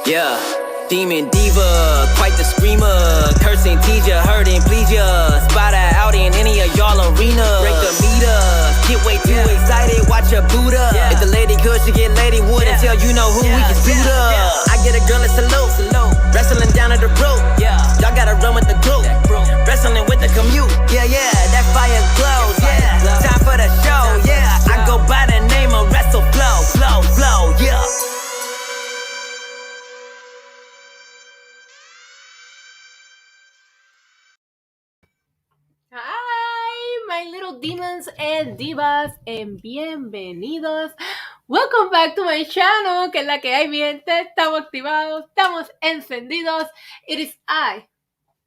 Yeah, demon diva, quite the screamer. Cursing, tease ya, hurting, please ya. Spot her out in any of y'all arenas. Break the meter, get way too excited, watch her boot up. If the lady could, she get lady wood until you know who we can suit up. I get a girl a salute, wrestling down at the rope. Y'all gotta run with the group, wrestling with the commute. Yeah, that fire glows. Time for the show. I go by the name of Wrestle Flow. Yeah. Hi, my little demons and divas, and bienvenidos. Welcome back to my channel, que es la que hay, mi gente. Estamos activados, estamos encendidos. It is I,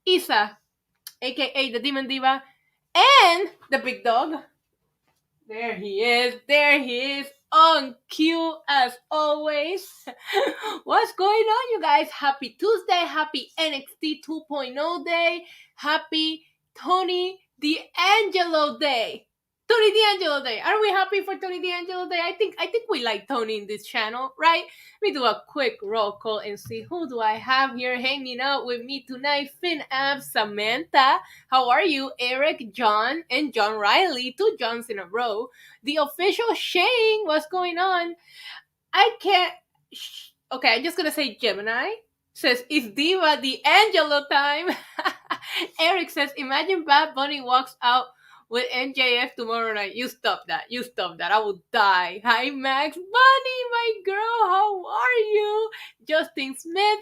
Isa, aka the Demon Diva, and the big dog. There he is, on cue as always. What's going on, you guys? Happy Tuesday, happy NXT 2.0 day, happy Tony D'Angelo Day. Tony D'Angelo Day. Are we happy for Tony D'Angelo Day? I think we like Tony in this channel, right? Let me do a quick roll call and see who do I have here hanging out with me tonight. Finn Ab, Samantha. How are you? Eric, John, and John Riley. 2 Johns in a row. The official Shane. What's going on? I can't... Okay, I'm just gonna say Gemini. Says, it's Diva D'Angelo time. Eric says, imagine Bad Bunny walks out with MJF tomorrow night. You stop that. I will die. Hi, Max Bunny, my girl. How are you? Justin Smith.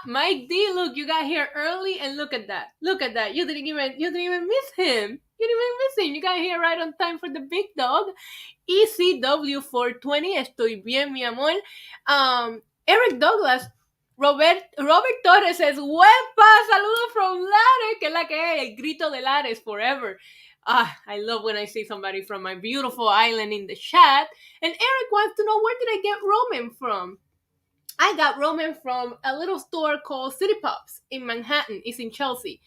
Mike D. Look, you got here early, and look at that. You didn't even miss him. You got here right on time for the big dog. ECW420. Estoy bien, mi amor. Eric Douglas. Robert Torres says, ¡Huepa! Saludos from Lares, que es la que es, el grito de Lares forever. I love when I see somebody from my beautiful island in the chat. And Eric wants to know, where did I get Roman from? I got Roman from a little store called City Pops in Manhattan. It's in Chelsea.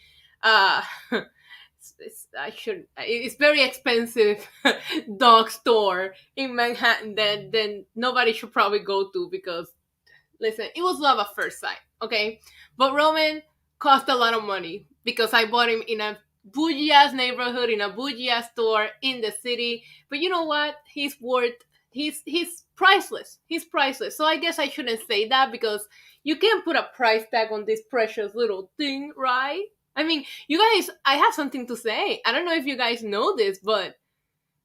It's very expensive dog store in Manhattan that nobody should probably go to because, listen, it was love at first sight, okay? But Roman cost a lot of money because I bought him in a bougie-ass neighborhood, in a bougie-ass store in the city. But you know what? He's priceless. He's priceless. So I guess I shouldn't say that because you can't put a price tag on this precious little thing, right? I mean, you guys, I have something to say. I don't know if you guys know this, but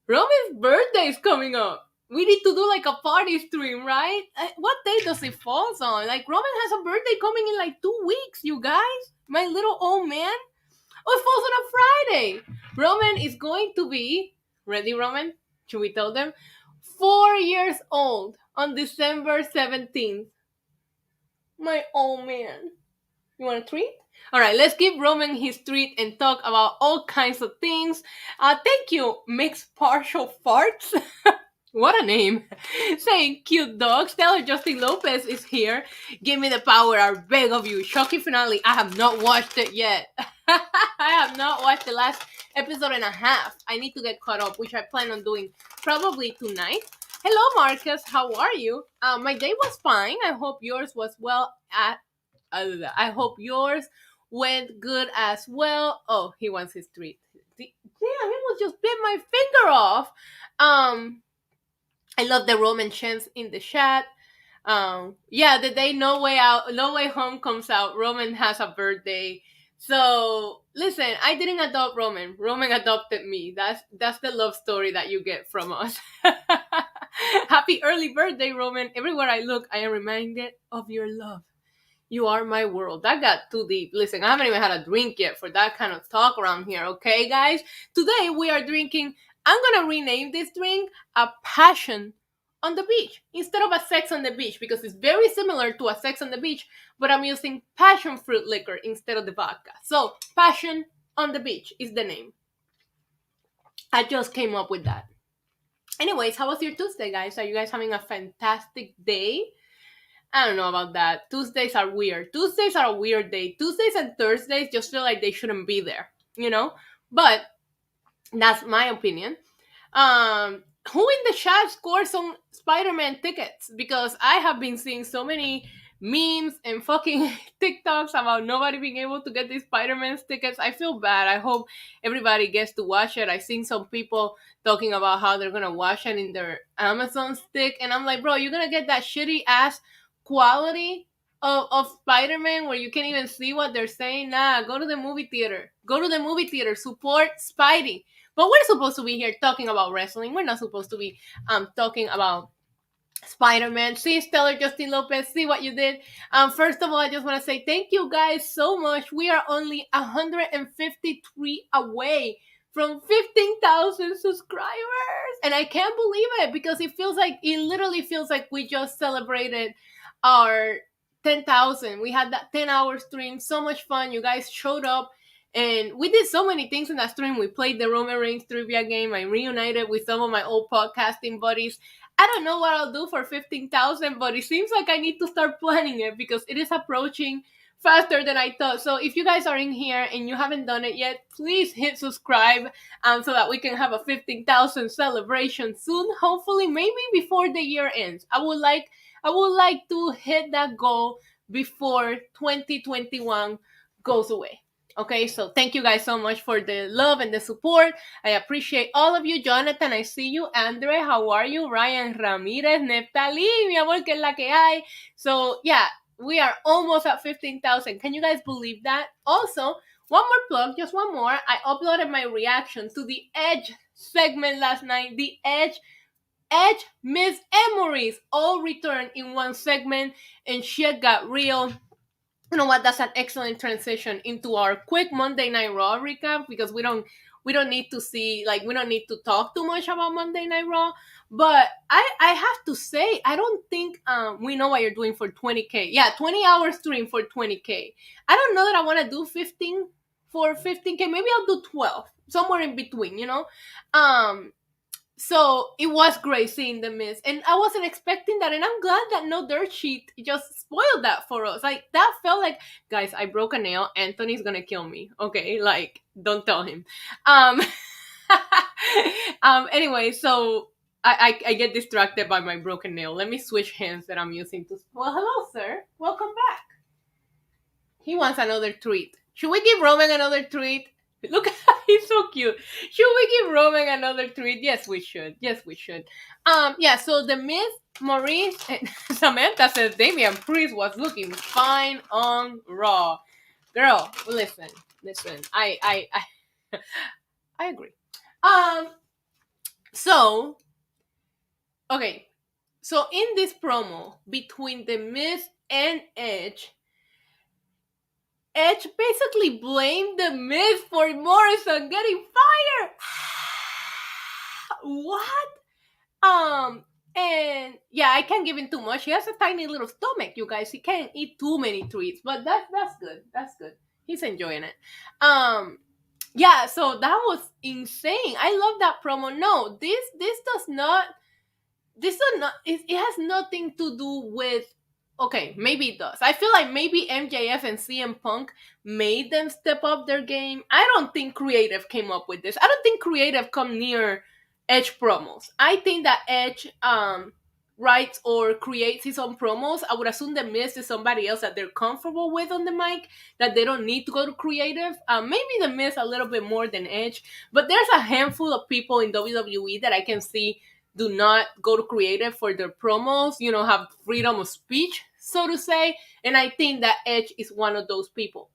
Roman's birthday is coming up. We need to do like a party stream, right? What day does it fall on? Like, Roman has a birthday coming in like 2 weeks, you guys. My little old man. Oh, it falls on a Friday. Roman is going to be, ready, Roman? Should we tell them? 4 years old on December 17th. My old man. You want a treat? All right, let's give Roman his treat and talk about all kinds of things. Thank you, Mixed Partial Farts. What a name. Saying cute dogs. Stellar Justin Lopez is here. Give me the power, I beg of you. Shocking finale. I have not watched it yet. I have not watched the last episode and a half. I need to get caught up, which I plan on doing probably tonight. Hello, Marcus. How are you? My day was fine. I hope yours was well. I hope yours went good as well. Oh, he wants his treat. Damn, he was just bit my finger off. I love the Roman chants in the chat. The day No Way Home comes out, Roman has a birthday. So listen, I didn't adopt Roman. Roman adopted me. That's the love story that you get from us. Happy early birthday, Roman. Everywhere I look, I am reminded of your love. You are my world. That got too deep. Listen, I haven't even had a drink yet for that kind of talk around here, okay, guys? Today we are drinking, I'm gonna rename this drink a Passion on the Beach instead of a Sex on the Beach because it's very similar to a Sex on the Beach, but I'm using passion fruit liquor instead of the vodka. So, Passion on the Beach is the name. I just came up with that. Anyways, how was your Tuesday, guys? Are you guys having a fantastic day? I don't know about that. Tuesdays are weird. Tuesdays are a weird day. Tuesdays and Thursdays just feel like they shouldn't be there, you know? But that's my opinion. Who in the chat scored some Spider-Man tickets? Because I have been seeing so many memes and fucking TikToks about nobody being able to get these Spider-Man tickets. I feel bad. I hope everybody gets to watch it. I've seen some people talking about how they're gonna watch it in their Amazon stick, and I'm like, bro, you're gonna get that shitty ass quality of Spider-Man where you can't even see what they're saying. Nah, go to the movie theater. Go to the movie theater. Support Spidey. But we're supposed to be here talking about wrestling. We're not supposed to be talking about Spider-Man. See, Stellar Justin Lopez, see what you did. First of all, I just want to say thank you guys so much. We are only 153 away from 15,000 subscribers. And I can't believe it because it literally feels like we just celebrated our 10,000. We had that 10-hour stream. So much fun. You guys showed up. And we did so many things in that stream. We played the Roman Reigns trivia game. I reunited with some of my old podcasting buddies. I don't know what I'll do for 15,000, but it seems like I need to start planning it because it is approaching faster than I thought. So if you guys are in here and you haven't done it yet, please hit subscribe so that we can have a 15,000 celebration soon. Hopefully, maybe before the year ends. I would like to hit that goal before 2021 goes away. Okay, so thank you guys so much for the love and the support. I appreciate all of you. Jonathan, I see you. Andre, how are you? Ryan Ramirez, Neftali, mi amor, que es la que hay. So, yeah, we are almost at 15,000. Can you guys believe that? Also, one more plug, just one more. I uploaded my reaction to the Edge segment last night. The Edge Miss Emories all returned in one segment, and shit got real. You know what? That's an excellent transition into our quick Monday Night Raw recap because we don't need to we don't need to talk too much about Monday Night Raw. But I have to say, I don't think we know what you're doing for 20K. Yeah, 20-hour stream for 20K. I don't know that I want to do 15 for 15K. Maybe I'll do 12, somewhere in between. So it was great seeing The Miz, and I wasn't expecting that, and I'm glad that No Dirt Sheet just spoiled that for us. Like, that felt like, guys, I broke a nail, Anthony's gonna kill me, okay? Like, don't tell him. Anyway, so I get distracted by my broken nail. Let me switch hands that I'm using to... Well, hello, sir. Welcome back. He wants another treat. Should we give Roman another treat? Look, he's so cute. Should we give Roman another treat? Yes, we should. Yeah, so The Miz, Maurice, and Samantha says Damian Priest was looking fine on Raw. Girl, listen. I agree. So, okay. So in this promo between The Miz and Edge basically blamed The Miz for Morrison getting fired. What? And yeah, I can't give him too much. He has a tiny little stomach, you guys. He can't eat too many treats, but that's good. That's good. He's enjoying it. Yeah, so that was insane. I love that promo. No, this does not. It has nothing to do with. Okay, maybe it does. I feel like maybe MJF and CM Punk made them step up their game. I don't think creative came up with this. I don't think creative come near Edge promos. I think that Edge writes or creates his own promos. I would assume The Miz is somebody else that they're comfortable with on the mic, that they don't need to go to creative. Maybe The Miz a little bit more than Edge, but there's a handful of people in WWE that I can see do not go to creative for their promos, have freedom of speech, so to say. And I think that Edge is one of those people.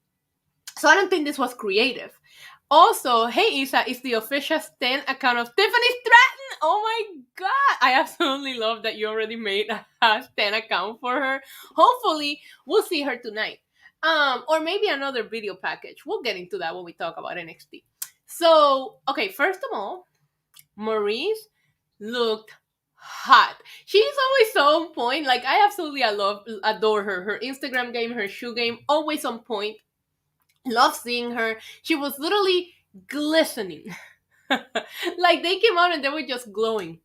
So I don't think this was creative. Also, hey Isa, is the official Stan account of Tiffany Stratton. Oh my god. I absolutely love that you already made a Stan account for her. Hopefully, we'll see her tonight. Or maybe another video package. We'll get into that when we talk about NXT. So, okay, first of all, Maurice looked hot. She's always so on point. Like, I absolutely adore her. Her Instagram game, her shoe game, always on point. Love seeing her. She was literally glistening. Like, they came out and they were just glowing.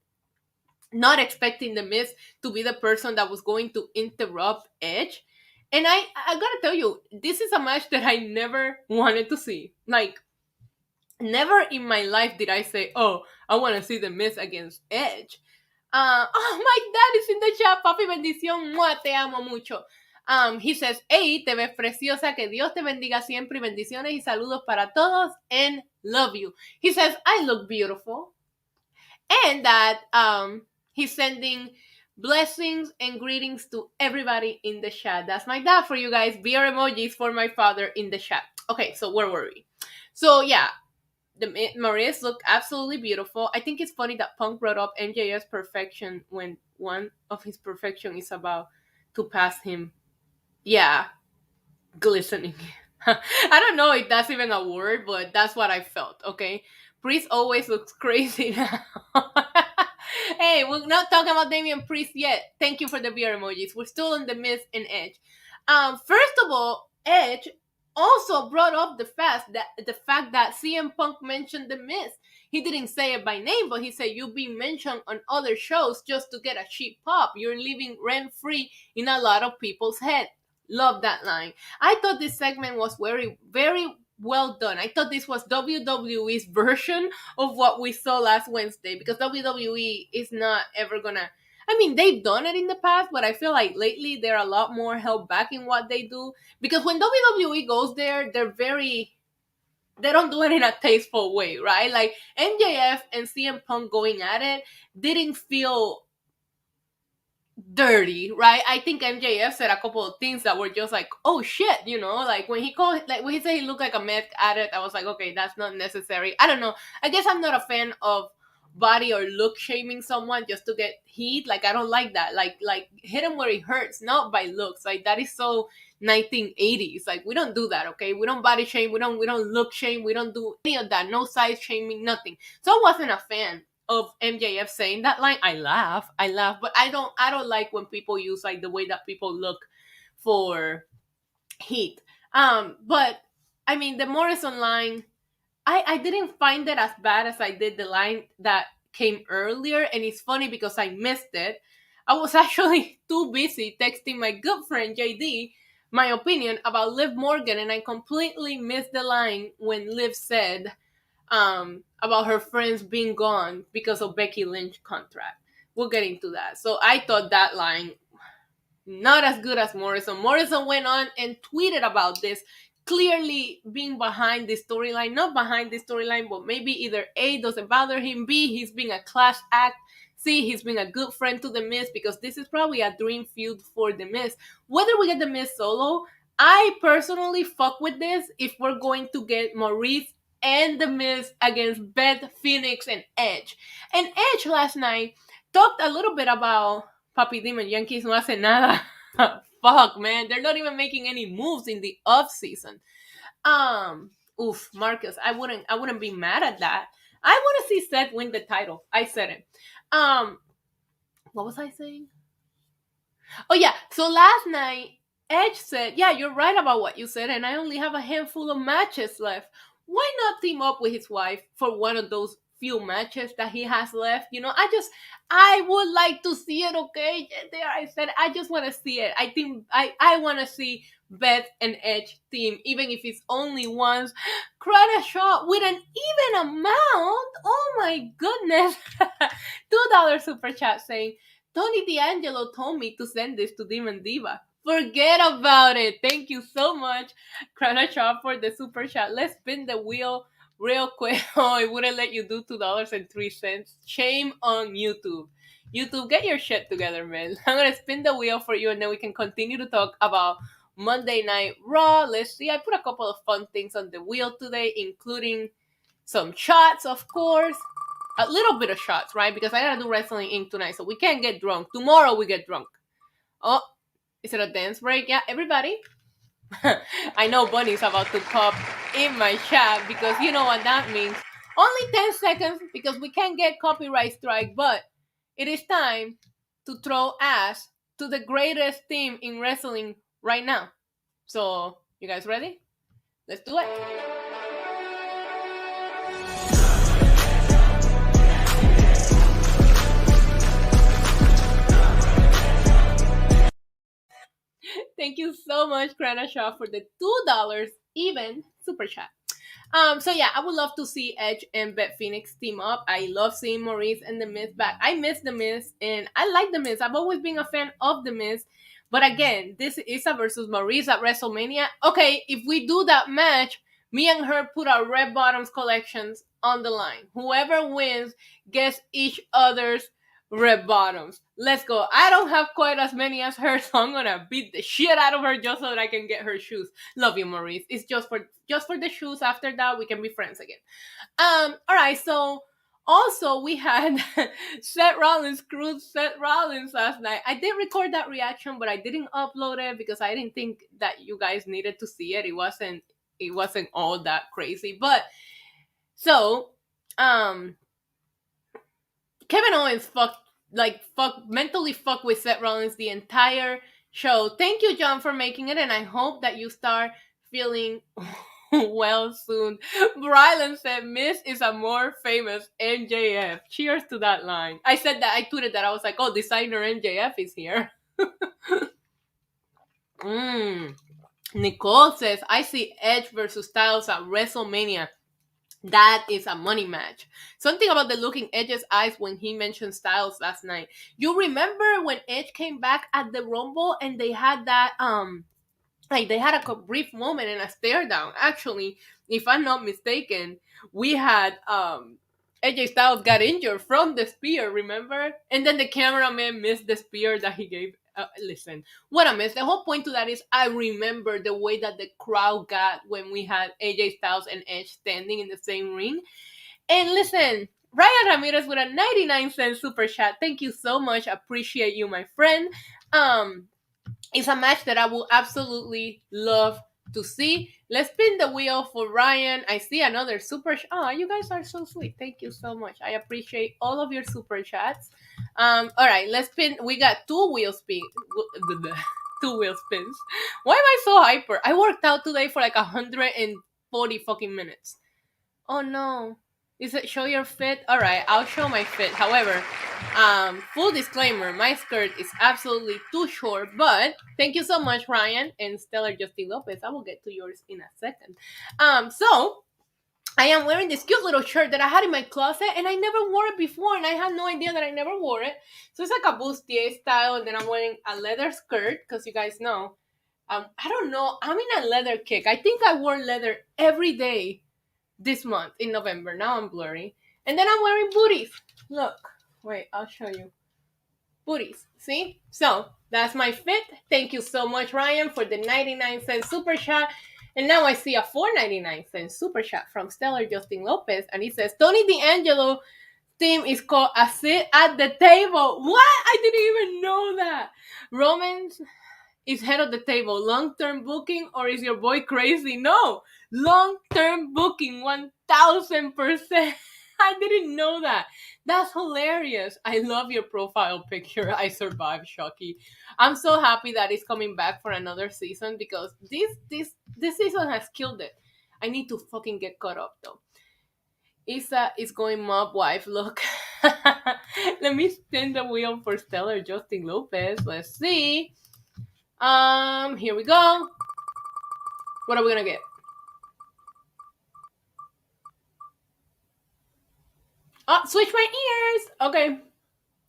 Not expecting The Miz to be the person that was going to interrupt Edge. And I gotta tell you, this is a match that I never wanted to see. Like, never in my life did I say, oh, I want to see The Miz against Edge. Oh, my dad is in the chat. Papi, bendición. Mua, te amo mucho. He says, hey, te ves preciosa, que Dios te bendiga siempre, y bendiciones y saludos para todos, and love you. He says, I look beautiful. And that he's sending blessings and greetings to everybody in the chat. That's my dad for you guys. Beer emojis for my father in the chat. Okay, so where were we? So yeah, the Marias look absolutely beautiful. I think it's funny that Punk brought up MJF's perfection when one of his perfection is about to pass him. Yeah, glistening. I don't know if that's even a word, but that's what I felt, okay? Priest always looks crazy now. Hey, we're not talking about Damian Priest yet. Thank you for the beer emojis. We're still on the Miz and Edge. First of all, Edge also brought up the fact that CM Punk mentioned the Miz. He didn't say it by name, but he said you've been mentioned on other shows just to get a cheap pop. You're living rent free in a lot of people's head. Love that line. I thought this segment was very, very well done. I thought this was WWE's version of what we saw last Wednesday, because WWE is not ever gonna. I mean, they've done it in the past, but I feel like lately they're a lot more held back in what they do. Because when WWE goes there, they don't do it in a tasteful way, right? Like MJF and CM Punk going at it didn't feel dirty, right? I think MJF said a couple of things that were just like, oh shit, you know, like when he said he looked like a meth addict, I was like, okay, that's not necessary. I don't know. I guess I'm not a fan of body or look shaming someone just to get heat. Like I don't like that. Like hit him where it hurts, not by looks. Like that is so 1980s. Like we don't do that, okay? We don't body shame. We don't look shame. We don't do any of that. No size shaming, nothing. So I wasn't a fan of MJF saying that line. I laugh, but I don't like when people use like the way that people look for heat. But I mean the Morrison line, I didn't find it as bad as I did the line that came earlier, and it's funny because I missed it. I was actually too busy texting my good friend JD my opinion about Liv Morgan, and I completely missed the line when Liv said about her friends being gone because of Becky Lynch contract. We'll get into that. So I thought that line not as good as Morrison. Morrison went on and tweeted about this, clearly being behind the storyline, not behind the storyline, but maybe either A, doesn't bother him, B, he's being a clash act, C, he's been a good friend to The Miz, because this is probably a dream feud for The Miz. Whether we get The Miz solo, I personally fuck with this if we're going to get Maurice and The Miz against Beth Phoenix and Edge. And Edge last night talked a little bit about Papi Demon Yankees no hace nada. Fuck, man. They're not even making any moves in the off season. Marcus, I wouldn't be mad at that. I want to see Seth win the title. I said it. What was I saying? Oh yeah. So last night, Edge said, yeah, you're right about what you said, and I only have a handful of matches left. Why not team up with his wife for one of those few matches that he has left? You know, I would like to see it, okay? There, I said, I just want to see it. I think I want to see Beth and Edge team, even if it's only once. Crowd a shot with an even amount. Oh my goodness. $2 super chat saying, Tony D'Angelo told me to send this to Demon Diva. Forget about it. Thank you so much, Krana Shop, for the super chat. Let's spin the wheel real quick. Oh, it wouldn't let you do $2.03. Shame on YouTube. YouTube, get your shit together, man. I'm gonna spin the wheel for you, and then we can continue to talk about Monday Night Raw. Let's see. I put a couple of fun things on the wheel today, including some shots, of course. A little bit of shots, right? Because I gotta do Wrestling Inc. tonight, so we can't get drunk. Tomorrow we get drunk. Oh, is it a dance break? Yeah, everybody. I know Bunny's about to pop in my chat because you know what that means. Only 10 seconds because we can't get copyright strike, but it is time to throw ass to the greatest team in wrestling right now. So, you guys ready? Let's do it. Thank you so much, Krana Shaw, for the $2 even super chat. So yeah, I would love to see Edge and Beth Phoenix team up. I love seeing Maurice and The Miz back. I miss The Miz, and I like The Miz. I've always been a fan of The Miz, But again, this is Isa versus Maurice at WrestleMania. Okay, if we do that match, me and her put our red bottoms collections on the line. Whoever wins gets each other's red bottoms. Let's go. I don't have quite as many as her, so I'm gonna beat the shit out of her just so that I can get her shoes. Love you, Maurice. It's just for the shoes. After that, we can be friends again. Alright, so also we had Seth Rollins screwed Seth Rollins last night. I did record that reaction, but I didn't upload it because I didn't think that you guys needed to see it. It wasn't all that crazy. But so Kevin Owens mentally fucked with Seth Rollins the entire show. Thank you, John, for making it, and I hope that you start feeling well soon. Brylan said Miz is a more famous MJF. Cheers to that line. I said that, I tweeted that. I was like, oh, designer MJF is here. Nicole says, I see Edge versus Styles at WrestleMania. That is a money match. Something about the look in Edge's eyes when he mentioned Styles last night. You remember when Edge came back at the Rumble and they had that they had a brief moment and a stare down. Actually, if I'm not mistaken, we had AJ Styles got injured from the spear, remember? And then the cameraman missed the spear that he gave. Listen, what a mess. The whole point to that is I remember the way that the crowd got when we had AJ Styles and Edge standing in the same ring. And listen, Ryan Ramirez with a 99-cent super chat. Thank you so much. Appreciate you, my friend. It's a match that I will absolutely love to see. Let's spin the wheel for Ryan. I see another super oh, you guys are so sweet. Thank you so much. I appreciate all of your super chats. All right, let's spin. We got two wheel spins. Why am I so hyper? I worked out today for like 140 fucking minutes. Oh no. Is it show your fit? All right, I'll show my fit. However, full disclaimer, my skirt is absolutely too short, but thank you so much, Ryan and Stellar Justin Lopez. I will get to yours in a second. So I am wearing this cute little shirt that I had in my closet and I never wore it before and I had no idea that I never wore it. So it's like a bustier style and then I'm wearing a leather skirt because you guys know, I don't know, I'm in a leather kick. I think I wore leather every day this month in November. Now I'm blurry. And then I'm wearing booties. Look. Wait, I'll show you. Booties. See? So, that's my fit. Thank you so much, Ryan, for the 99-cent super chat. And now I see a 4.99 super chat from Stellar Justin Lopez. And he says, Tony D'Angelo theme is called A Sit at the Table. What? I didn't even know that. Romans is head of the table. Long-term booking, or is your boy crazy? No. Long-term booking, 1,000%. I didn't know that. That's hilarious. I love your profile picture. I survived, Shocky. I'm so happy that it's coming back for another season because this season has killed it. I need to fucking get caught up though. Isa is going mob wife. Look. Let me spin the wheel for Stellar Justin Lopez. Let's see. Here we go. What are we gonna get? Oh, switch my ears. Okay.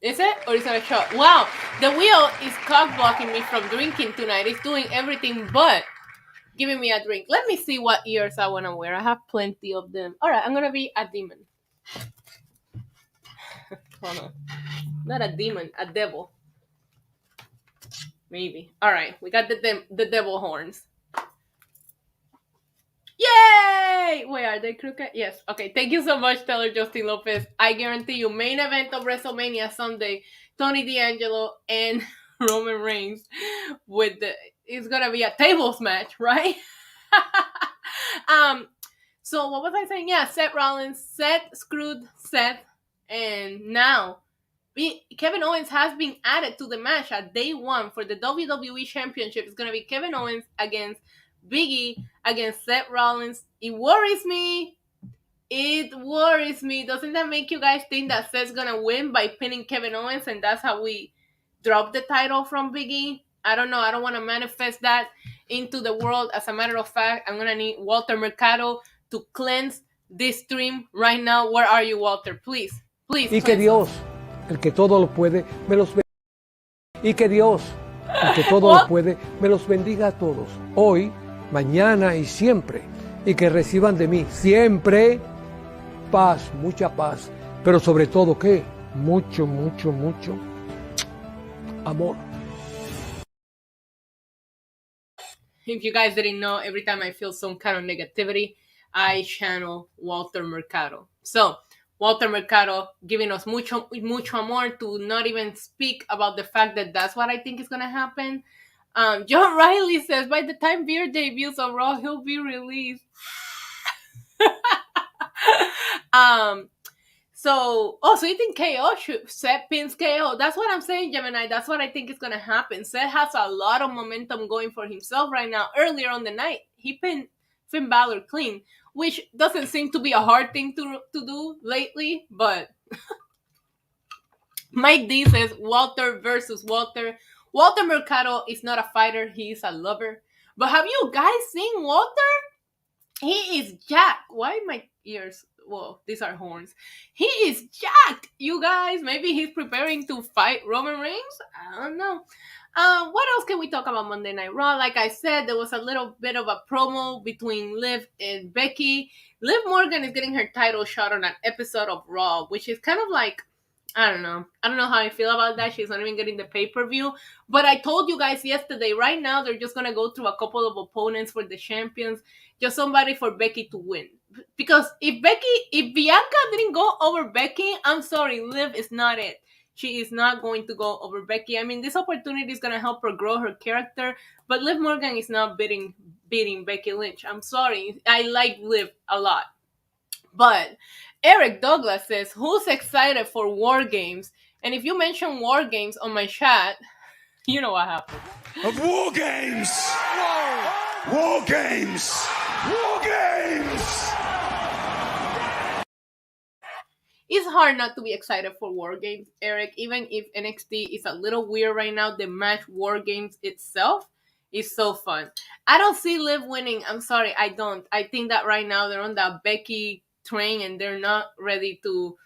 Is it? Or is it a shot? Wow. The wheel is cock blocking me from drinking tonight. It's doing everything but giving me a drink. Let me see what ears I want to wear. I have plenty of them. All right. I'm going to be a demon. Hold on. Not a demon. A devil. Maybe. All right. We got the devil horns. Yay! Wait, are they crooked? Yes. Okay. Thank you so much, Taylor Justin Lopez. I guarantee you, main event of WrestleMania Sunday, Tony D'Angelo and Roman Reigns it's gonna be a tables match, right? So what was I saying? Yeah, Seth Rollins. Seth screwed Seth, and now Kevin Owens has been added to the match at day one for the WWE Championship. It's gonna be Kevin Owens against Big E against Seth Rollins. It worries me. Doesn't that make you guys think that Seth's gonna win by pinning Kevin Owens and that's how we drop the title from Big E? I don't know. I don't want to manifest that into the world. As a matter of fact, I'm gonna need Walter Mercado to cleanse this stream right now. Where are you, Walter? Please. Y que Dios, el que todo lo puede, me los bendiga. Y que Dios, el que todo lo puede, me los bendiga a todos, hoy, mañana y siempre, y que reciban de mí siempre paz, mucha paz, pero sobre todo, ¿qué? Mucho, mucho, mucho amor. If you guys didn't know, every time I feel some kind of negativity, I channel Walter Mercado. So, Walter Mercado giving us mucho, mucho amor, to not even speak about the fact that that's what I think is going to happen. John Riley says, by the time Beer debuts on Raw, he'll be released. So you think KO should Seth pins KO? That's what I'm saying, Gemini. That's what I think is gonna happen. Seth has a lot of momentum going for himself right now. Earlier on the night, he pinned Finn Balor clean, which doesn't seem to be a hard thing to do lately, but Mike D says Walter versus Walter. Walter Mercado is not a fighter, he is a lover. But have you guys seen Walter? He is jacked. Why my ears? Well, these are horns. He is jacked, you guys. Maybe he's preparing to fight Roman Reigns. I don't know. What else can we talk about Monday Night Raw? Like I said, there was a little bit of a promo between Liv and Becky. Liv Morgan is getting her title shot on an episode of Raw, which is kind of like, I don't know how I feel about that. She's not even getting the pay-per-view. But I told you guys yesterday, right now, they're just going to go through a couple of opponents for the champions. Just somebody for Becky to win. Because if Bianca didn't go over Becky, I'm sorry, Liv is not it. She is not going to go over Becky. I mean, this opportunity is going to help her grow her character. But Liv Morgan is not beating Becky Lynch. I'm sorry. I like Liv a lot. But Eric Douglas says, who's excited for War Games? And if you mention War Games on my chat, you know what happened. Of War Games! War Games! War Games! It's hard not to be excited for War Games, Eric. Even if NXT is a little weird right now, the match War Games itself is so fun. I don't see Liv winning. I'm sorry, I don't. I think that right now they're on that Becky train and they're not ready to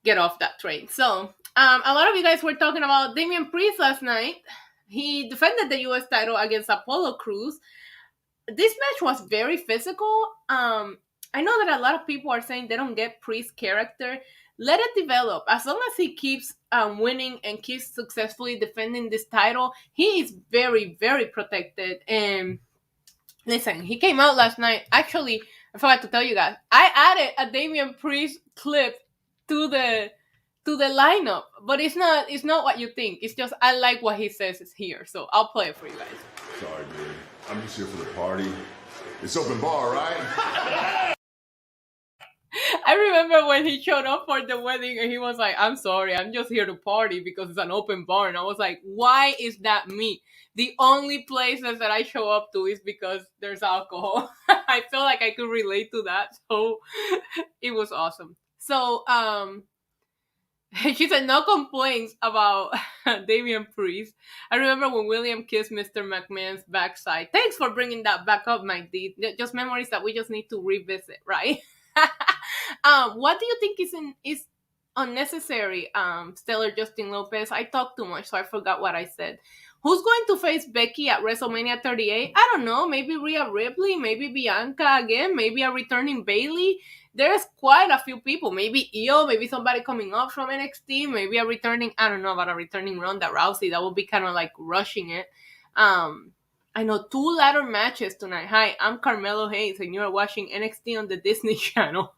get off that train. So, a lot of you guys were talking about Damian Priest last night. He defended the U.S. title against Apollo Crews. This match was very physical. I know that a lot of people are saying they don't get Priest's character. Let it develop. As long as he keeps winning and keeps successfully defending this title, he is very, very protected. And listen, he came out last night. Actually, I forgot to tell you guys, I added a Damian Priest clip to the lineup, but it's not what you think. It's just I like what he says is here, so I'll play it for you guys. Sorry, dude. I'm just here for the party. It's open bar, right? I remember when he showed up for the wedding and he was like, I'm sorry, I'm just here to party because it's an open bar. And I was like, why is that me? The only places that I show up to is because there's alcohol. I feel like I could relate to that. So it was awesome. So, she said no complaints about Damian Priest. I remember when William kissed Mr. McMahon's backside. Thanks for bringing that back up, Mike D. Just memories that we just need to revisit, right? What do you think is unnecessary, Stellar Justin Lopez? I talked too much, so I forgot what I said. Who's going to face Becky at WrestleMania 38? I don't know. Maybe Rhea Ripley, maybe Bianca again, maybe a returning Bayley. There's quite a few people. Maybe Io, maybe somebody coming up from NXT, maybe a returning, I don't know about a returning Ronda Rousey. That would be kind of like rushing it. I know 2 ladder matches tonight. Hi, I'm Carmelo Hayes, and you're watching NXT on the Disney Channel.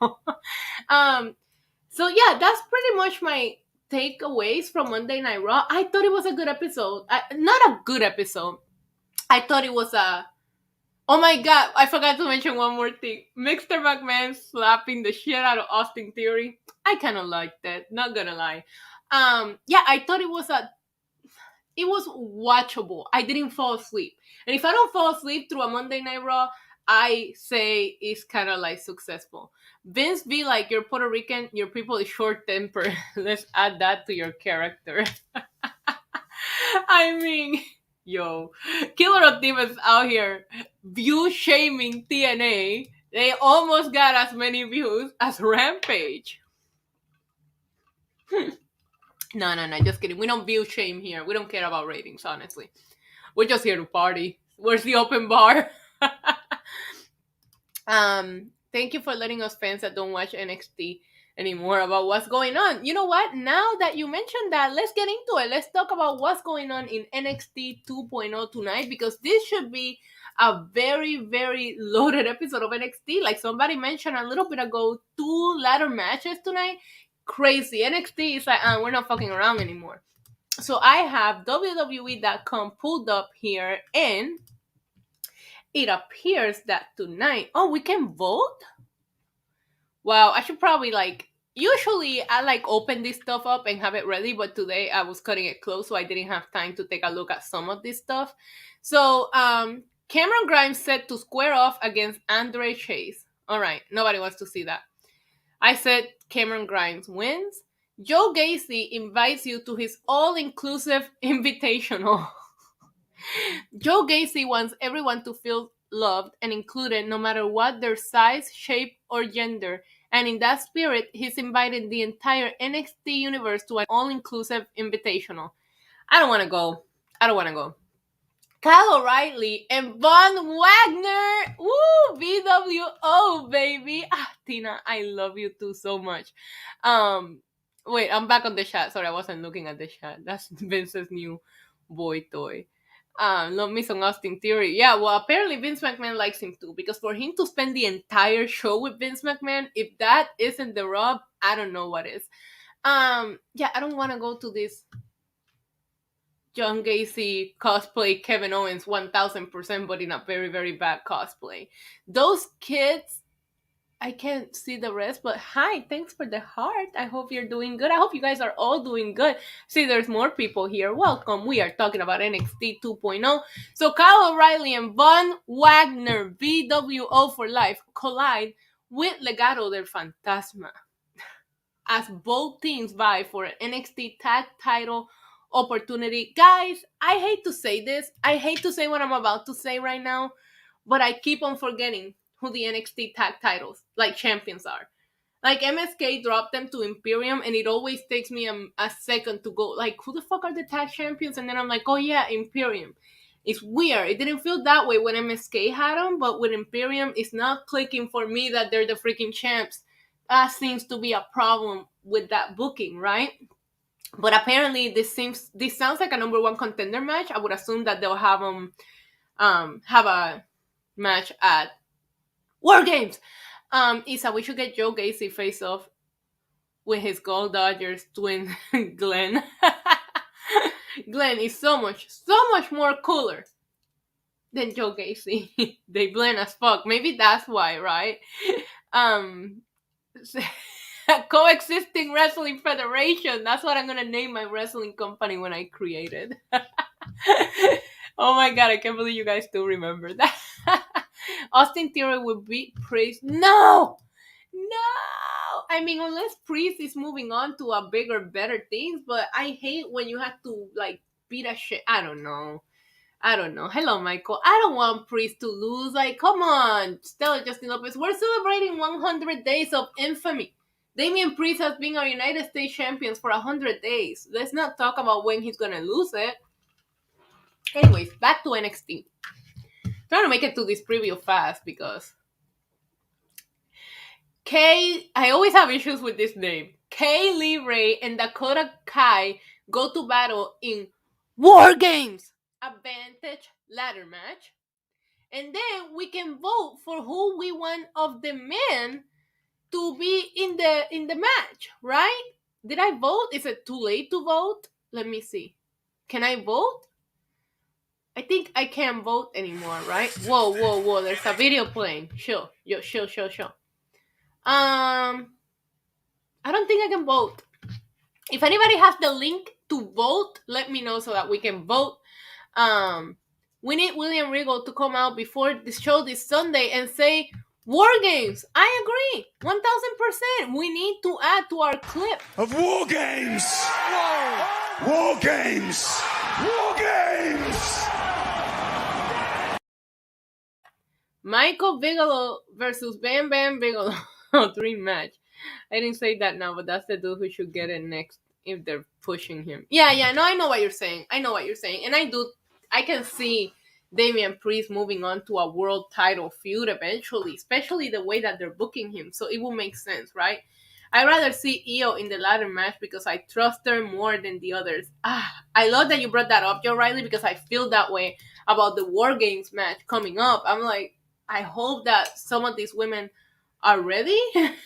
So yeah, that's pretty much my takeaways from Monday Night Raw. I thought it was a good episode. Not a good episode. I thought it was a... Oh my god, I forgot to mention one more thing. Mr. McMahon slapping the shit out of Austin Theory. I kind of liked that, not gonna lie. Yeah, I thought it was watchable. I didn't fall asleep. And if I don't fall asleep through a Monday Night Raw, I say it's kind of like successful. Vince be like, you're Puerto Rican, your people is short-tempered. Let's add that to your character. I mean, yo, Killer of Demons out here view-shaming TNA. They almost got as many views as Rampage. No, just kidding. We don't view shame here. We don't care about ratings, honestly. We're just here to party. Where's the open bar? Thank you for letting us fans that don't watch NXT anymore about what's going on. You know what? Now that you mentioned that, let's get into it. Let's talk about what's going on in NXT 2.0 tonight, because this should be a very, very loaded episode of NXT. Like somebody mentioned a little bit ago, 2 ladder matches tonight. Crazy. NXT is like, we're not fucking around anymore. So I have WWE.com pulled up here, and it appears that tonight, we can vote? Wow, I should probably usually I open this stuff up and have it ready, but today I was cutting it close, so I didn't have time to take a look at some of this stuff. So, Cameron Grimes set to square off against Andre Chase. All right, nobody wants to see that. I said Cameron Grimes wins. Joe Gacy invites you to his all-inclusive invitational. Joe Gacy wants everyone to feel loved and included no matter what their size, shape, or gender. And in that spirit, he's invited the entire NXT universe to an all-inclusive invitational. I don't want to go. Kyle O'Reilly and Von Wagner. Woo! BWO, baby. Tina, I love you too so much. Wait, I'm back on the chat. Sorry, I wasn't looking at the chat. That's Vince's new boy toy. Love me some Austin Theory. Yeah, well, apparently Vince McMahon likes him too, because for him to spend the entire show with Vince McMahon, if that isn't the rub, I don't know what is. Yeah, I don't want to go to this John Gacy cosplay Kevin Owens 1000%, but in a very, very bad cosplay. Those kids, I can't see the rest, but hi, thanks for the heart. I hope you're doing good. I hope you guys are all doing good. See, there's more people here. Welcome. We are talking about NXT 2.0. So Kyle O'Reilly and Von Wagner, BWO for life, collide with Legado del Fantasma as both teams vie for an NXT tag title opportunity. Guys, I hate to say this. I hate to say what I'm about to say right now, but I keep on forgetting who the NXT tag titles, champions are. MSK dropped them to Imperium, and it always takes me a second to go, who the fuck are the tag champions? And then I'm like, oh yeah, Imperium. It's weird. It didn't feel that way when MSK had them, but with Imperium, it's not clicking for me that they're the freaking champs. That seems to be a problem with that booking, right? But apparently this sounds like a number 1 contender match. I would assume that they'll have have a match at WarGames. Isa, we should get Joe Gacy face off with his Gold Dodgers twin Glenn. Glenn is so much more cooler than Joe Gacy. They blend as fuck. Maybe that's why, right? Coexisting Wrestling Federation. That's what I'm gonna name my wrestling company when I create it. Oh my god, I can't believe you guys still remember that. Austin Theory would beat Priest. No! I mean, unless Priest is moving on to a bigger, better things, but I hate when you have to, beat a shit. I don't know. Hello, Michael. I don't want Priest to lose. Come on. Stella Justin Lopez. We're celebrating 100 days of infamy. Damian Priest has been our United States champions for 100 days. Let's not talk about when he's gonna lose it. Anyways, back to NXT. Trying to make it to this preview fast because I always have issues with this name. Kay Lee Ray and Dakota Kai go to battle in WarGames Advantage ladder match. And then we can vote for who we want of the men to be in the match, right? Did I vote? Is it too late to vote? Let me see. Can I vote? I think I can't vote anymore, right? Whoa. There's a video playing. Sure. I don't think I can vote. If anybody has the link to vote, let me know so that we can vote. We need William Regal to come out before the show this Sunday and say, WarGames. I agree. 1000%. We need to add to our clip of WarGames. WarGames. Michael Bigelow versus Bam Bigelow. Dream match. I didn't say that now, but that's the dude who should get it next if they're pushing him. Yeah, no, I know what you're saying. And I can see Damian Priest moving on to a world title feud eventually, especially the way that they're booking him. So it will make sense, right? I'd rather see Io in the ladder match because I trust her more than the others. I love that you brought that up, Joe Riley, because I feel that way about the War Games match coming up. I'm like, I hope that some of these women are ready.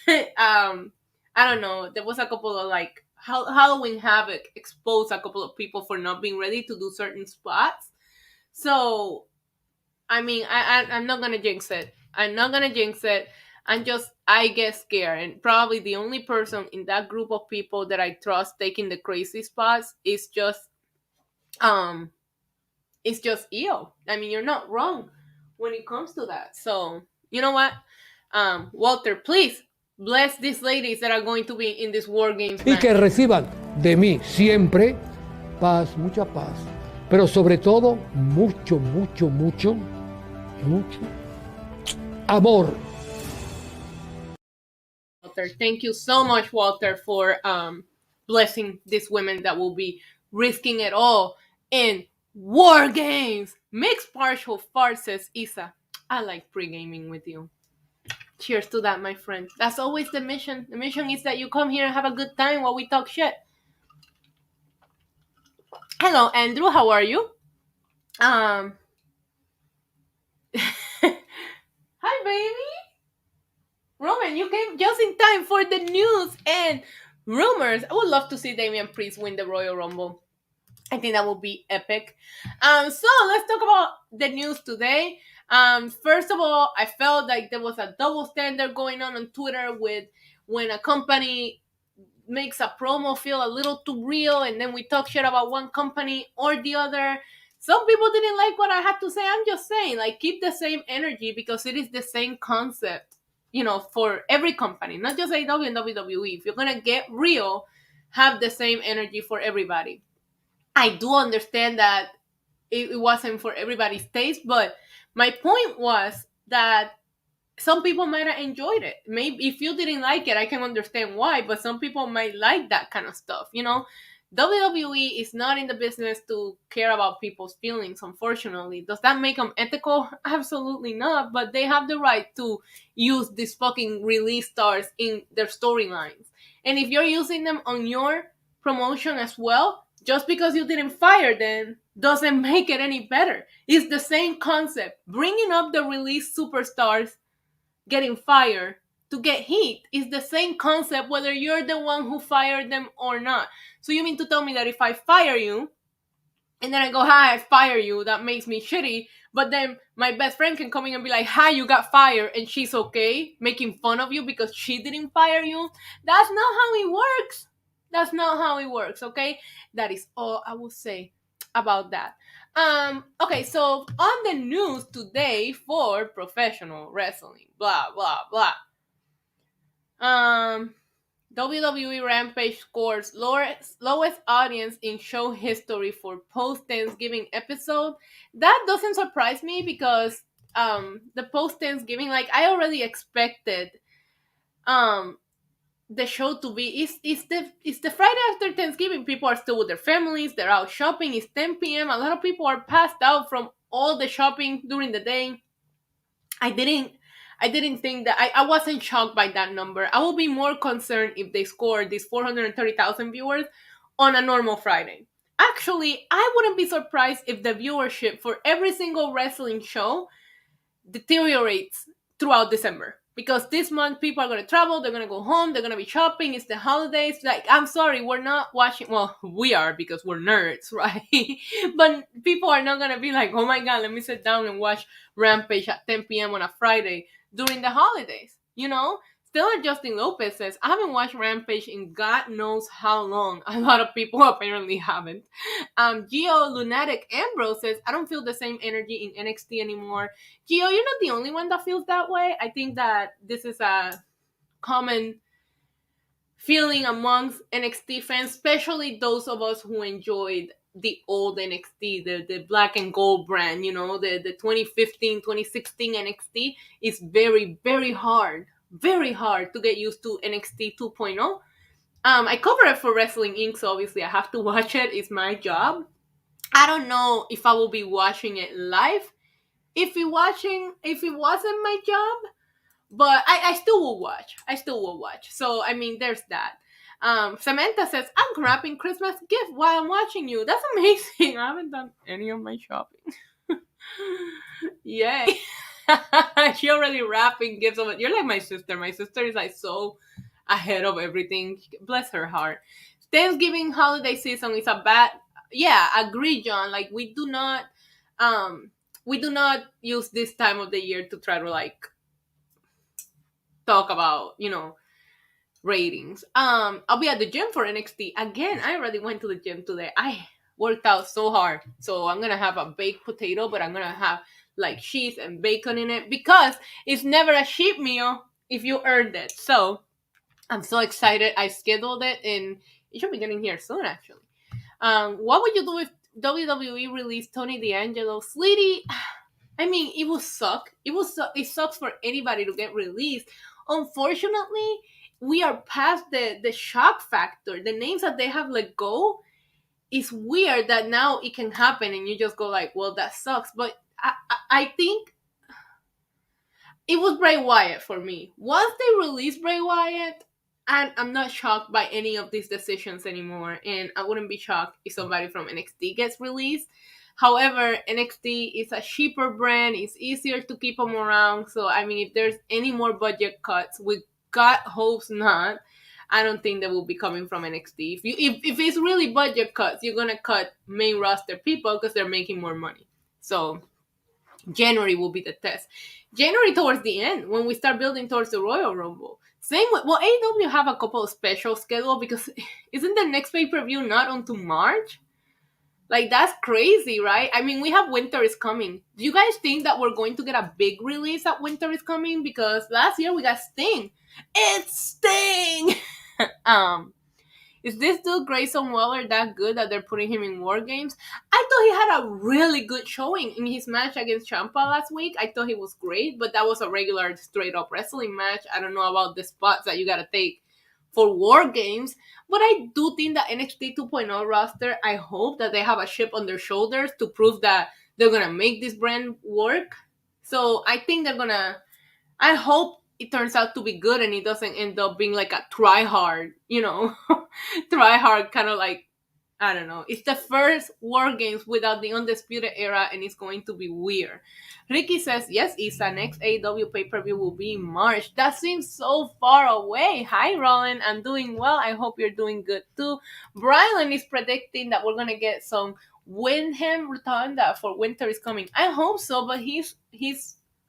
I don't know. There was a couple of like Halloween Havoc exposed a couple of people for not being ready to do certain spots. So, I mean, I'm not gonna jinx it. I get scared, and probably the only person in that group of people that I trust taking the crazy spots um is just Io. I mean, you're not wrong when it comes to that. So, you know what? Walter, please bless these ladies that are going to be in this War Games Y match. que reciban de mí siempre paz, mucha paz, pero sobre todo mucho, mucho, mucho, mucho amor. Walter, thank you so much, Walter, for blessing these women that will be risking it all in War Games. Mixed partial farces, Isa. I like pre-gaming with you. Cheers to that, my friend. That's always the mission. The mission is that you come here and have a good time while we talk shit. Hello, Andrew. How are you? Hi, baby. Roman, you came just in time for the news and rumors. I would love to see Damian Priest win the Royal Rumble. I think that would be epic. So let's talk about the news today. First of all, I felt like there was a double standard going on Twitter with when a company makes a promo feel a little too real, and then we talk shit about one company or the other. Some people didn't like what I had to say. I'm just saying, like, keep the same energy because it is the same concept, for every company, not just AEW and WWE. If you're gonna get real, have the same energy for everybody. I do understand that it wasn't for everybody's taste, but my point was that some people might have enjoyed it. Maybe if you didn't like it, I can understand why, but some people might like that kind of stuff, WWE is not in the business to care about people's feelings, unfortunately. Does that make them ethical? Absolutely not, but they have the right to use these fucking release stars in their storylines. And if you're using them on your promotion as well, just because you didn't fire them doesn't make it any better. It's the same concept. Bringing up the release superstars getting fired to get heat is the same concept whether you're the one who fired them or not. So you mean to tell me that if I fire you and then I go, hi, I fire you, that makes me shitty, but then my best friend can come in and be like, hi, you got fired, and she's okay making fun of you because she didn't fire you? That's not how it works. That's not how it works, okay? That is all I will say about that. Okay, so on the news today for professional wrestling, blah blah blah. WWE Rampage scores lowest audience in show history for post-Thanksgiving episode. That doesn't surprise me because the post-Thanksgiving, like, I already expected the show to be it's the Friday after Thanksgiving. People are still with their families, they're out shopping, it's 10 p.m. A lot of people are passed out from all the shopping during the day. I didn't think that I wasn't shocked by that number. I will be more concerned if they scored these 430,000 viewers on a normal Friday. Actually, I wouldn't be surprised if the viewership for every single wrestling show deteriorates throughout December. Because this month people are going to travel, they're going to go home, they're going to be shopping, it's the holidays. Like, I'm sorry, we're not watching, well, we are because we're nerds, right? But people are not going to be like, oh my God, let me sit down and watch Rampage at 10 p.m. on a Friday during the holidays, Stellar Justin Lopez says, I haven't watched Rampage in God knows how long. A lot of people apparently haven't. Gio Lunatic Ambrose says, I don't feel the same energy in NXT anymore. Gio, you're not the only one that feels that way. I think that this is a common feeling amongst NXT fans, especially those of us who enjoyed the old NXT, the black and gold brand, the 2015, 2016 NXT is very, very hard to get used to NXT 2.0. I cover it for Wrestling Inc., so obviously I have to watch it. It's my job. I don't know if I will be watching it live. If it wasn't my job, but I still will watch. So I mean, there's that. Samantha says, I'm wrapping Christmas gift while I'm watching you. That's amazing. I haven't done any of my shopping. Yay. She already wrapping gifts of it. You're like my sister. My sister is like so ahead of everything. Bless her heart. Thanksgiving holiday season is a bad. Yeah, agree, John. Like we do not use this time of the year to try to like talk about, ratings. I'll be at the gym for NXT. Again, I already went to the gym today. I worked out so hard. So I'm gonna have a baked potato, but I'm gonna have like cheese and bacon in it because it's never a cheap meal if you earned it. So I'm so excited. I scheduled it and it should be getting here soon actually. What would you do if WWE released Tony D'Angelo? Sleety, I mean, it will suck. It sucks for anybody to get released. Unfortunately, we are past the shock factor. The names that they have let go, it's weird that now it can happen and you just go like, well, that sucks. But I think it was Bray Wyatt for me. Once they released Bray Wyatt, and I'm not shocked by any of these decisions anymore. And I wouldn't be shocked if somebody from NXT gets released. However, NXT is a cheaper brand. It's easier to keep them around. So, I mean, if there's any more budget cuts, we God hopes not. I don't think they will be coming from NXT. If it's really budget cuts, you're going to cut main roster people because they're making more money. So, January will be the test. January towards the end, when we start building towards the Royal Rumble. Same with, well, AEW have a couple of special schedule because isn't the next pay-per-view not until March? Like, that's crazy, right? I mean, we have Winter is Coming. Do you guys think that we're going to get a big release at Winter is Coming? Because last year we got Sting. It's Sting! Is this dude Grayson Waller that good that they're putting him in War Games? I thought he had a really good showing in his match against Ciampa last week. I thought he was great, but that was a regular straight-up wrestling match. I don't know about the spots that you gotta take for War Games, but I do think that NXT 2.0 roster, I hope that they have a chip on their shoulders to prove that they're gonna make this brand work. So I think they're gonna, I hope it turns out to be good and it doesn't end up being like a try hard, try hard kind of like, I don't know. It's the first War Games without the Undisputed Era and it's going to be weird. Ricky says, yes, Isa, next AEW pay-per-view will be in March. That seems so far away. Hi, Roland. I'm doing well. I hope you're doing good too. Brylan is predicting that we're going to get some Windham Rotunda for Winter is Coming. I hope so, but he's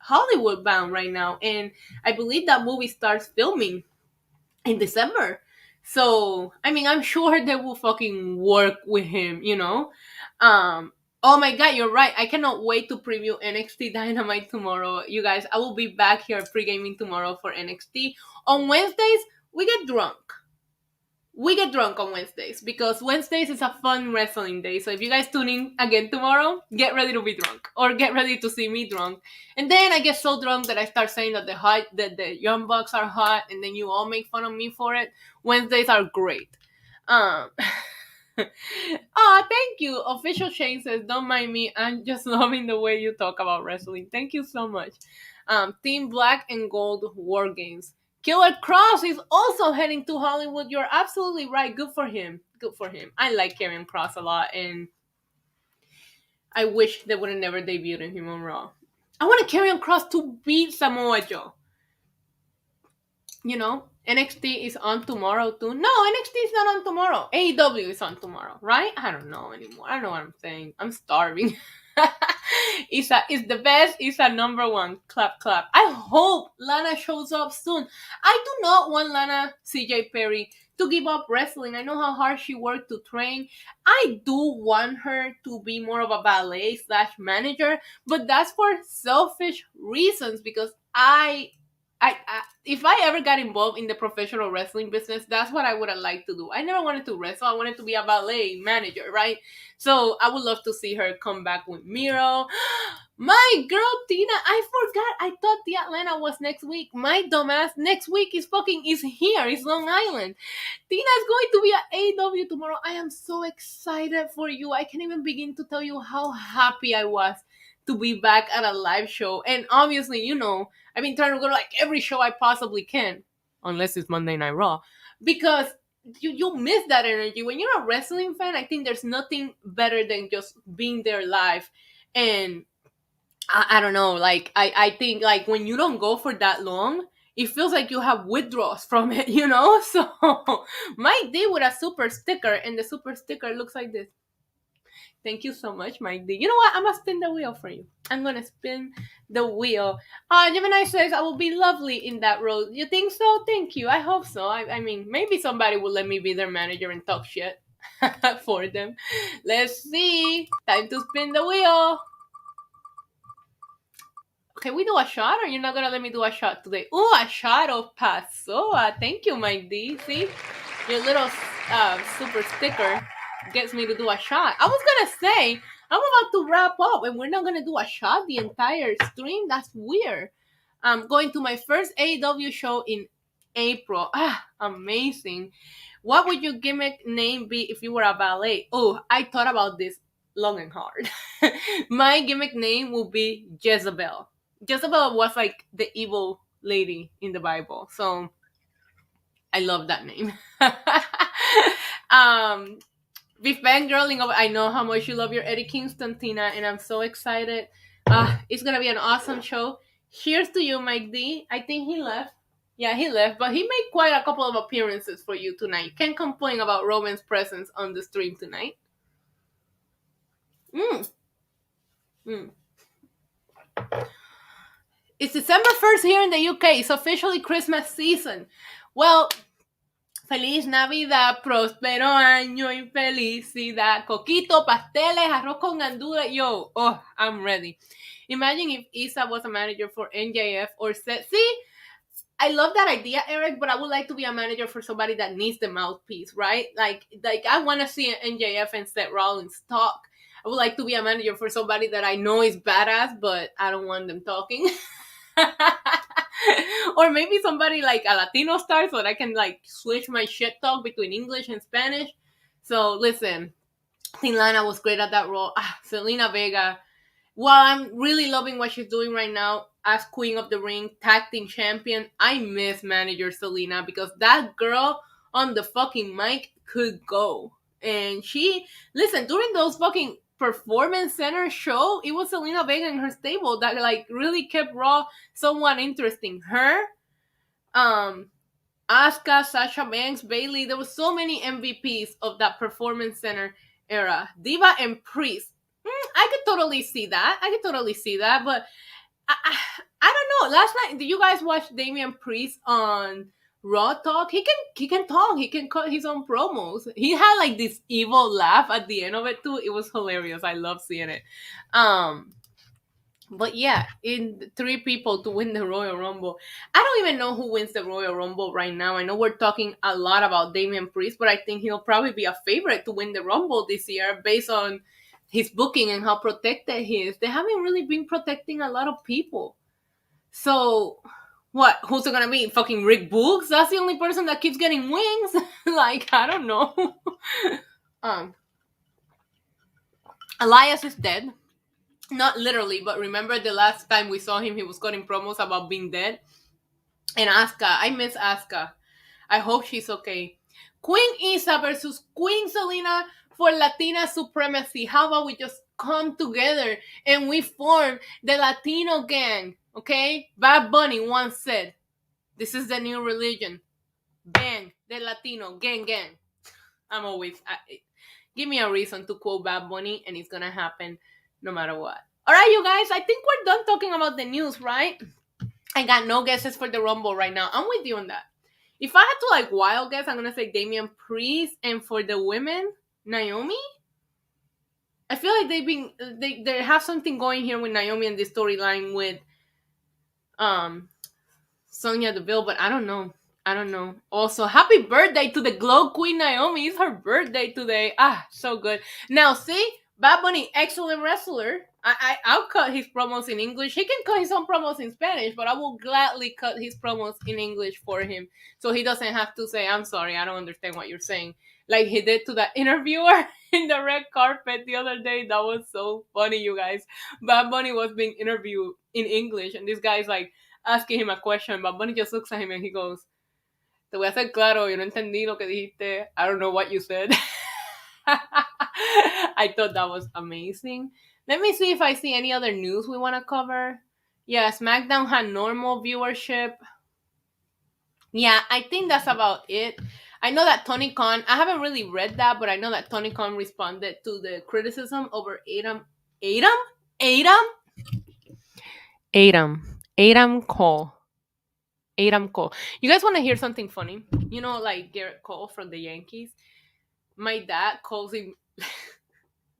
Hollywood bound right now. And I believe that movie starts filming in December. So, I mean, I'm sure they will fucking work with him, Oh my god, you're right. I cannot wait to preview NXT Dynamite tomorrow. You guys, I will be back here pre-gaming tomorrow for NXT. On Wednesdays, we get drunk. We get drunk on Wednesdays because Wednesdays is a fun wrestling day. So if you guys tune in again tomorrow, get ready to be drunk or get ready to see me drunk. And then I get so drunk that I start saying that the Young Bucks are hot and then you all make fun of me for it. Wednesdays are great. Oh, thank you. Official Shane says, don't mind me. I'm just loving the way you talk about wrestling. Thank you so much. Team Black and Gold War Games. Killer Cross is also heading to Hollywood. You're absolutely right. Good for him. Good for him. I like Karrion Kross a lot, and I wish they would have never debuted him on Raw. I want Karrion Kross to beat Samoa Joe. NXT is on tomorrow too. No, NXT is not on tomorrow. AEW is on tomorrow, right? I don't know anymore. I don't know what I'm saying. I'm starving. Isa is the best. Isa number one. Clap, clap. I hope Lana shows up soon. I do not want Lana CJ Perry to give up wrestling. I know how hard she worked to train. I do want her to be more of a ballet / manager, but that's for selfish reasons because I if I ever got involved in the professional wrestling business, that's what I would have liked to do. I never wanted to wrestle. I wanted to be a ballet manager, right? So I would love to see her come back with Miro. My girl Tina, I God, I thought the Atlanta was next week. My dumbass, next week is here. It's Long Island. Tina's going to be at AEW tomorrow. I am so excited for you. I can't even begin to tell you how happy I was to be back at a live show. And obviously, you know, I've been trying to go to like every show I possibly can, unless it's Monday Night Raw, because you miss that energy. When you're a wrestling fan, I think there's nothing better than just being there live. And I don't know, like, I think, like, when you don't go for that long, it feels like you have withdrawals from it, you know? So, Mike D with a super sticker, and the super sticker looks like this. Thank you so much, Mike D. You know what? I'm gonna spin the wheel for you. I'm gonna spin the wheel. Gemini says, I will be lovely in that role. You think so? Thank you. I hope so. I mean, maybe somebody will let me be their manager and talk shit for them. Let's see. Time to spin the wheel. Can we do a shot, or you're not gonna let me do a shot today? Ooh, a shot of Passoa. Thank you, Mike D. See? Your little super sticker gets me to do a shot. I was gonna say, I'm about to wrap up and we're not gonna do a shot the entire stream. That's weird. I'm going to my first AEW show in April. Amazing. What would your gimmick name be if you were a ballet? Oh, I thought about this long and hard. My gimmick name will be Jezebel. Jezebel was like the evil lady in the Bible. So I love that name. With fangirling over, I know how much you love your Eddie Kingston, Tina, and I'm so excited. It's gonna be an awesome show. Cheers to you, Mike D. I think he left. Yeah, he left, but he made quite a couple of appearances for you tonight. Can't complain about Roman's presence on the stream tonight. It's December 1st here in the UK. It's officially Christmas season. Well, Feliz Navidad, próspero año y felicidad. Coquito, pasteles, arroz con gandules. Yo, oh, I'm ready. Imagine if Isa was a manager for NJF or Seth. See, I love that idea, Eric, but I would like to be a manager for somebody that needs the mouthpiece, right? Like I want to see NJF and Seth Rollins talk. I would like to be a manager for somebody that I know is badass, but I don't want them talking. Or maybe somebody like a Latino star so that I can like switch my shit talk between English and Spanish. So listen, I think Lana was great at that role. Selena Vega, while I'm really loving what she's doing right now as Queen of the Ring, tag team champion, I miss manager Selena because that girl on the fucking mic could go. And listen, during those fucking Performance Center show, it was Selena Vega and her stable that like really kept Raw somewhat interesting. Her, Asuka, Sasha Banks, Bayley, there was so many MVPs of that Performance Center era. Diva and Priest. I could totally see that. But I don't know. Last night, did you guys watch Damian Priest on Raw Talk? He can talk. He can cut his own promos. He had like this evil laugh at the end of it too. It was hilarious. I love seeing it. But yeah, in 3 people to win the Royal Rumble. I don't even know who wins the Royal Rumble right now. I know we're talking a lot about Damian Priest, but I think he'll probably be a favorite to win the Rumble this year based on his booking and how protected he is. They haven't really been protecting a lot of people. So, what? Who's it gonna be? Fucking Rick Boogs? That's the only person that keeps getting wings? Like, I don't know. Elias is dead. Not literally, but remember the last time we saw him, he was cutting promos about being dead? And Asuka. I miss Asuka. I hope she's okay. Queen Isa versus Queen Selena for Latina supremacy. How about we just come together and we form the Latino gang? Okay? Bad Bunny once said, this is the new religion. Bang. The Latino gang. I'm always... give me a reason to quote Bad Bunny and it's gonna happen no matter what. Alright, you guys. I think we're done talking about the news, right? I got no guesses for the Rumble right now. I'm with you on that. If I had to like wild guess, I'm gonna say Damian Priest, and for the women, Naomi. I feel like they have something going here with Naomi and the storyline with Sonya Deville, but I don't know. Also, happy birthday to the Glow Queen Naomi. It's her birthday today. So good. Now, see, Bad Bunny, excellent wrestler. I'll cut his promos in English. He can cut his own promos in Spanish, but I will gladly cut his promos in English for him, so he doesn't have to say, "I'm sorry, I don't understand what you're saying," like he did to that interviewer in the red carpet the other day. That was so funny, you guys. Bad Bunny was being interviewed in English, and this guy's like asking him a question. Bad Bunny just looks at him and he goes, "Te voy a hacer claro, yo no entendí lo que dijiste. I don't know what you said." I thought that was amazing. Let me see if I see any other news we want to cover. Yeah, SmackDown had normal viewership. Yeah, I think that's about it. I know that Tony Khan, I haven't really read that, but I know that Tony Khan responded to the criticism over Adam Cole. Adam Cole. You guys want to hear something funny? You know, like Garrett Cole from the Yankees? My dad calls him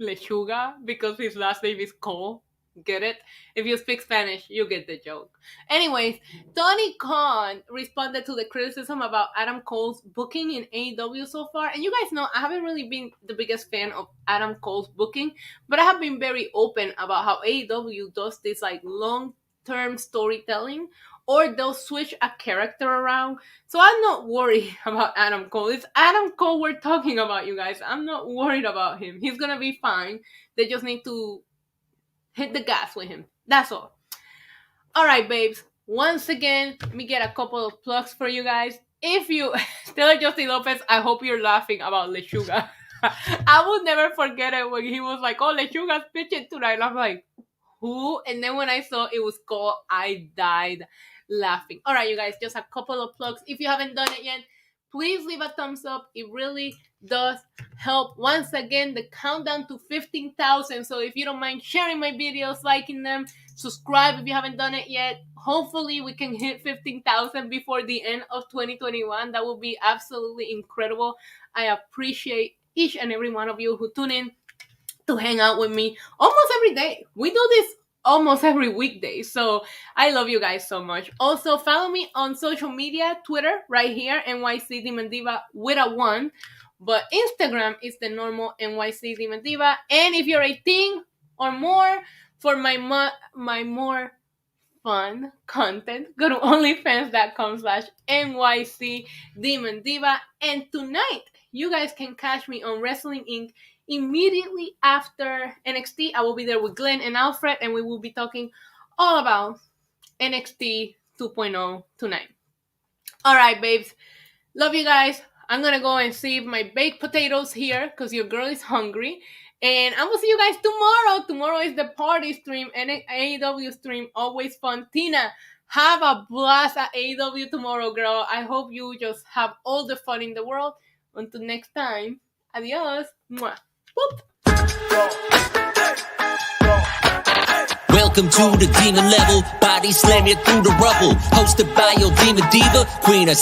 Lechuga because his last name is Cole. Get it? If you speak Spanish, you get the joke. Anyways, Tony Khan responded to the criticism about Adam Cole's booking in AEW so far. And you guys know I haven't really been the biggest fan of Adam Cole's booking, but I have been very open about how AEW does this like long-term storytelling, or they'll switch a character around. So I'm not worried about Adam Cole. It's Adam Cole we're talking about, you guys. I'm not worried about him. He's gonna be fine. They just need to hit the gas with him. That's all. Alright, babes. Once again, let me get a couple of plugs for you guys. If you, Stella Justin Lopez, I hope you're laughing about Lechuga. I will never forget it when he was like, "Oh, Lechuga's pitching tonight." And I'm like, who? And then when I saw it was Cole, I died laughing. All right, you guys, just a couple of plugs. If you haven't done it yet, please leave a thumbs up. It really does help. Once again, the countdown to 15,000. So if you don't mind sharing my videos, liking them, subscribe if you haven't done it yet. Hopefully we can hit 15,000 before the end of 2021. That would be absolutely incredible. I appreciate each and every one of you who tune in to hang out with me almost every day. We do this almost every weekday, so I love you guys so much. Also, follow me on social media, Twitter, right here, NYC Demon Diva with a 1, but Instagram is the normal NYC Demon Diva. And if you're 18 or more, for my more fun content, go to onlyfans.com/NYC Demon Diva. And tonight, you guys can catch me on Wrestling Inc. immediately after NXT. I will be there with Glenn and Alfred, and we will be talking all about NXT 2.0 tonight. All right, babes. Love you guys. I'm going to go and see my baked potatoes here because your girl is hungry. And I will see you guys tomorrow. Tomorrow is the party stream and AEW stream. Always fun. Tina, have a blast at AEW tomorrow, girl. I hope you just have all the fun in the world. Until next time, adios. Mwah. Boop. Welcome to the demon level, body slam you through the rubble. Hosted by your demon diva, queen of